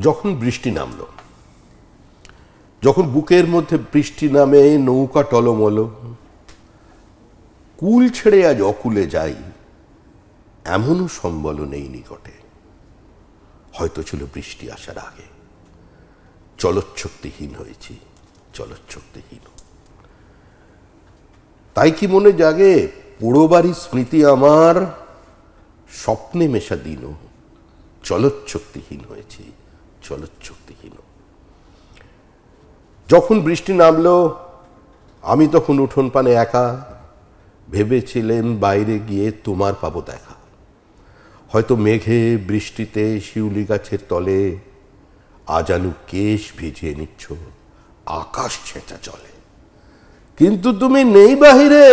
যখন বৃষ্টি নামলো, যখন বুকের মধ্যে বৃষ্টি নামে, নৌকা টলমল, কুল ছেড়ে আজ অকুলে যাই, এমনও সম্বল নেই নিকটে। হয়তো ছিল বৃষ্টি আসার আগে, চলচ্ছক্তিহীন হয়েছি, চলচ্ছক্তিহীন। তাই কি মনে জাগে পোড়ো বাড়ির স্মৃতি আমার, স্বপ্নে মেশা দিন, চলচ্ছক্তিহীন হয়েছি, চলচ্ছক্তিহীন। যখন বৃষ্টি নামলো আমি তখন উঠোন পানে একা, ভেবেছিলেন বাইরে গিয়ে তোমার পাবো দেখা। হয়তো মেঘে বৃষ্টিতে শিউলি গাছের তলে আজানু কেশ ভিজিয়ে নিচ্ছ, আকাশ ছেঁচা চলে, কিন্তু তুমি নেই বাহিরে,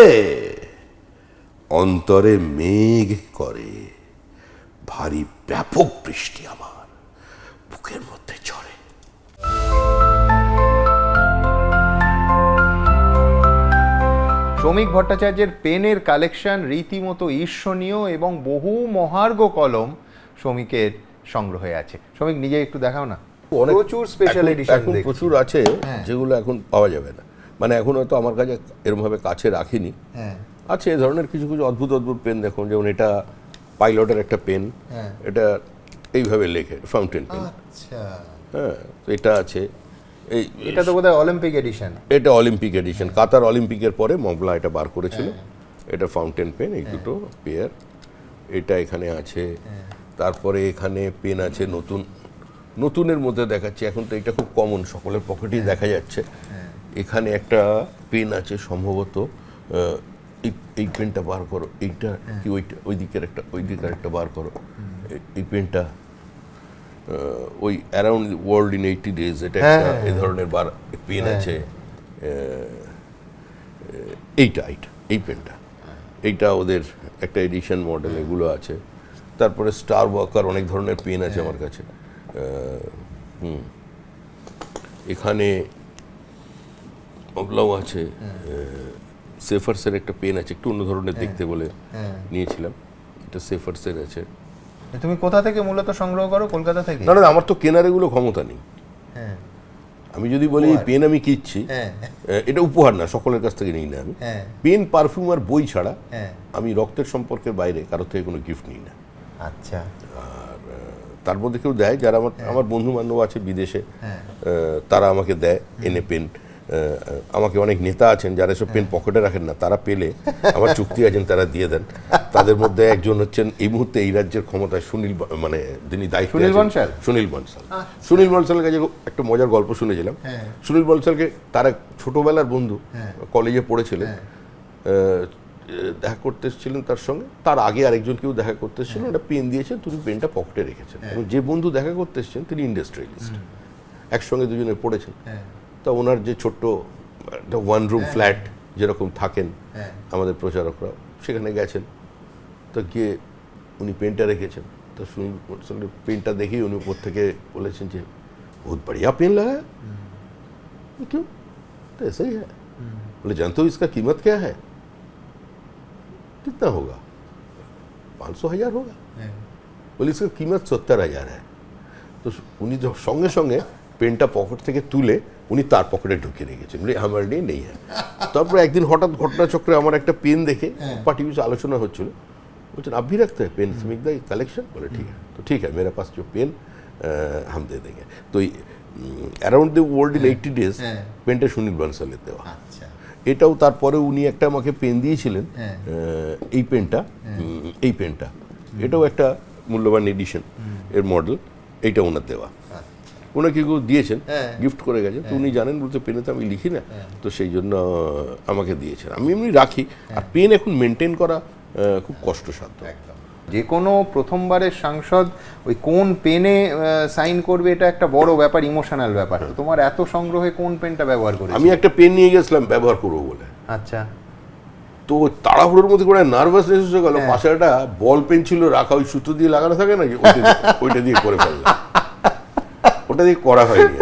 অন্তরে মেঘ করে ভারী ব্যাপক বৃষ্টি আমার বুকের মধ্যে চড়ে। শ্রমিক ভট্টাচার্যের পেনের কালেকশন রীতিমতো ঈর্ষণীয় এবং বহু মহার্ঘ কলম শ্রমিকের সংগ্রহে আছে। শ্রমিক নিজে একটু দেখাও না। প্রচুর স্পেশাল এডিশন এখন প্রচুর আছে, যেগুলো এখন পাওয়া যাবে না। মানে এখন হয়তো আমার কাছে এরমভাবে কাছে রাখিনি। আছে এ ধরনের কিছু কিছু অদ্ভুত অদ্ভুত পেন, দেখুন যেমন এটা পাইলটের একটা পেন, এটা এইভাবে লেখে ফাউন্টেন পেন। হ্যাঁ, তো এটা আছে। এটা তো বোধহয় অলিম্পিক এডিশন। এটা অলিম্পিক এডিশন, কাতার অলিম্পিকের পরে মগলা এটা বার করেছিল। এটা ফাউন্টেন পেন, এই দুটো পেয়ার। এটা এখানে আছে। তারপরে এখানে পেন আছে নতুন, নতুনের মধ্যে দেখাচ্ছে, এখন তো এটা খুব কমন, সকলের পকেটেই দেখা যাচ্ছে। এখানে একটা পেন আছে সম্ভবত, এই পেনটা বার করো, এইটা কি ওইটা, ওই দিকের একটা বার করো, এই পেনটা ওই অ্যারাউন্ড ওয়ার্ল্ড ইন 80 days, এটা একটা এই ধরনের বার পেন আছে। এইটা এই পেনটা, এইটা ওদের একটা এডিশন মডেল, এগুলো আছে। তারপরে স্টার ওয়াকার অনেক ধরনের পেন আছে আমার কাছে। এখানে ওগুলোও আছে। সেফার্সের একটা পেন আছে, একটু অন্য ধরনের দেখতে বলে নিয়েছিলাম। এটা সেফার্সের আছে। তুমি কোথা থেকে মূলত সংগ্রহ করো? কলকাতা থেকে? না না, আমার তো কেনার এগুলো ক্ষমতা নেই। আমি যদি বলি পেন আমি কিনছি, এটা উপহার না, সকলের কাছ থেকে নিই না আমি। পেন, পারফিউম আর বই ছাড়া আমি রক্তের সম্পর্কের বাইরে কারোর থেকে কোনো গিফট নিই না। আচ্ছা। আর তার মধ্যে কেউ দেয়, যারা আমার বন্ধু বান্ধব আছে বিদেশে, তারা আমাকে দেয় এনে পেন। আমাকে অনেক নেতা আছেন যারা এসব পেন পকেটে রাখেন না, তারা পেলে আমার চুক্তি আছেন, তারা দিয়ে দেন। তাদের মধ্যে একজন হচ্ছেন এই মুহূর্তে এই রাজ্যের ক্ষমতায় সুনীল, মানে যিনি দায়িত্ব, সুনীল বনসাল। সুনীল বনসালের কাছে একটা মজার গল্প শুনেছিলাম। সুনীল বনসালকে তারা ছোটবেলার বন্ধু, কলেজে পড়েছিলেন, দেখা করতে এসেছিলেন তার সঙ্গে। তার আগে আরেকজন কেউ দেখা করতে এসেছিলেন, একটা পেন দিয়েছেন, তিনি পেনটা পকেটে রেখেছেন। এবং যে বন্ধু দেখা করতে এসেছেন তিনি ইন্ডাস্ট্রিয়ালিস্ট, একসঙ্গে দুজনে পড়েছেন। তা ওনার যে ছোট্ট একটা ওয়ান রুম ফ্ল্যাট যেরকম থাকেন আমাদের প্রচারকরা, সেখানে গেছেন। তো গিয়ে উনি পেনটা রেখেছেন। তো সুনীল পেনটা দেখেই উনি উপর থেকে বলেছেন যে বহুত बढ़िया पेन लगा। क्यों? तो ऐसा ही है। बोले जानते हो इसका कीमत क्या है? कितना होगा? 500,000 होगा। बोले इसका कीमत 70,000 है। তো উনি সঙ্গে সঙ্গে পেনটা পকেট থেকে তুলে উনি তার পকেটে ঢুকিয়ে রেখেছেন, বলে আমার নিয়ে নেই। তারপর একদিন হঠাৎ ঘটনাচক্রে আমার একটা পেন দেখে পার্টি में আলোচনা হচ্ছিল, বলছেন आप भी रखते हैं पेन स्मिक दा कलेक्शन? बोले ठीक है, तो ठीक है मेरे पास जो पेन हम दे देंगे। तो around the world in 80 days পেনটা সুনীল বনসালের দেওয়া। এটাও তারপরে উনি একটা আমাকে পেন দিয়েছিলেন, এই পেনটা এটাও একটা মূল্যবান এডিশন এর মডেল, এইটা ওনার দেওয়া। ওনাকে কেউ দিয়েছেন, গিফট করে গেছেন। তো উনি জানেন, বলতে পেনে তো আমি লিখি না, তো সেই জন্য আমাকে দিয়েছেন। আমি এমনি রাখি। আর পেন এখন মেনটেন করা খুব কষ্টসাধ্য। যে কোনো প্রথমবারের সাংসদ ওই কোন পেনে সাইন করবে, এটা একটা বড় ব্যাপার, ইমোশনাল ব্যাপার। তোমার এত সংগ্রহে কোন পেনটা ব্যবহার করেছো? আমি একটা পেন নিয়ে গেছিলাম ব্যবহার করবো বলে। আচ্ছা। তো তাড়াহুড়োর মধ্যে করে নার্ভাসনেস এসে গেল। পাশে একটা বল পেন ছিল রাখা, ওই সুতো দিয়ে লাগানো থাকে না, ওইটা দিয়ে করে ফেললাম। ওটা দিয়ে করা হয়নি।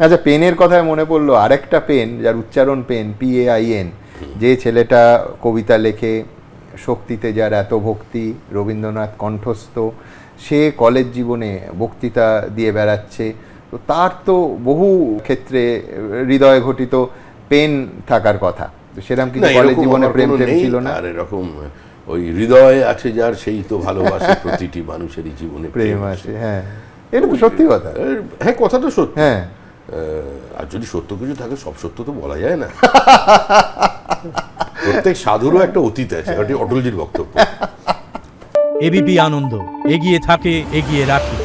আচ্ছা, পেনের কথায় মনে পড়লো আরেকটা পেন, যার উচ্চারণ পেন, PAIN, যে ছেলেটা কবিতা লেখে, শক্তিতে যার এত ভক্তি, রবীন্দ্রনাথ কণ্ঠস্থ, সে কলেজ জীবনে বক্তৃতা দিয়ে বেড়াচ্ছে, তো তার তো বহু ক্ষেত্রে হৃদয় ঘটিত পেন থাকার কথা। তো সেরকম কিছু না, কলেজ এরকম জীবনে আমার প্রেম কোনো টেম নেই। ছিল না? আর এরকম ওই হৃদয় আছে যার সেই তো ভালোবাসে, প্রতিটি মানুষেরই জীবনে প্রেম আছে, হ্যাঁ, এটা তো সত্যি কথা। হ্যাঁ, কথা তো সত্যি। হ্যাঁ, আর যদি সত্য কিছু থাকে, সব সত্য তো বলা যায় না। প্রত্যেক সাধুরও একটা অতীত আছে, ওটি অটলজির বক্তব্য। এবিপি আনন্দ, এগিয়ে থাকে, এগিয়ে রাখে।